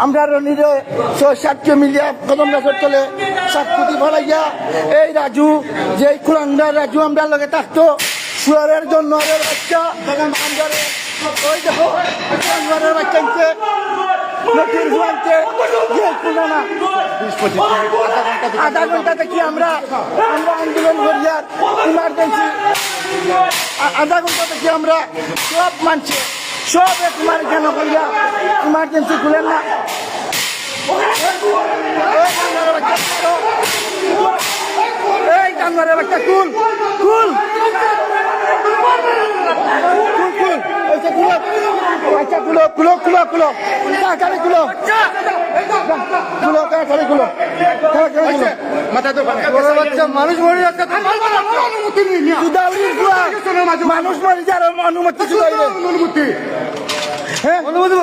আমরা রনিরে ৬০ মিলিয়া কদম গাছের তলে সাতকুটি ভরাইয়া এই রাজু যে কুলাঙ্গার রাজু আমরা লগে থাকতো শুয়ারের জন্য বাচ্চা ওই দেখো কুলাঙ্গারের বাচ্চাকে নতুন জোয়ানকে আধা ঘন্টা থেকে আমরা আন্দোলন করিয়ার ইমার্জেন্সি আধা ঘন্টা থেকে আমরা সব মানছি সব তোমার কেন করিয়া ইমার্জেন্সি খুলেন না এই জানুয়ারের বাচ্চা কুল কুল আচ্ছা কুলো কুলো কুলো কুলো তাড়াতাড়ি কুলো কুলো তাড়াতাড়ি কুলো মানুষ মরে যাচ্ছে মানুষ মরে যার অনুমতি অনুমতি হ্যাঁ অনুমতি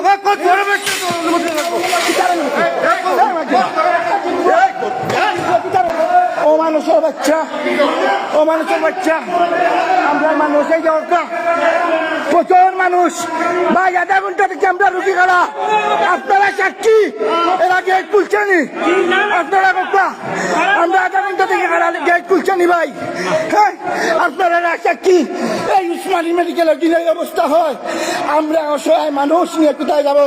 ও মানুষের বাচ্চা আমরা মানুষ এই যাওয়া প্রচুর মানুষ ভাই আধা ঘন্টা থেকে আমরা রুগী খাড়া আপনারা সাক্ষী এর আগে গেট খুলছেনি আপনারা কথা আমরা আধা ঘন্টা থেকে খাড়া গেট খুলছেনি ভাই হ্যাঁ আপনারা সাক্ষী এই উসমানী মেডিকেলের দিনের অবস্থা হয় আমরা অসহায় মানুষ নিয়ে কোথায় যাবো।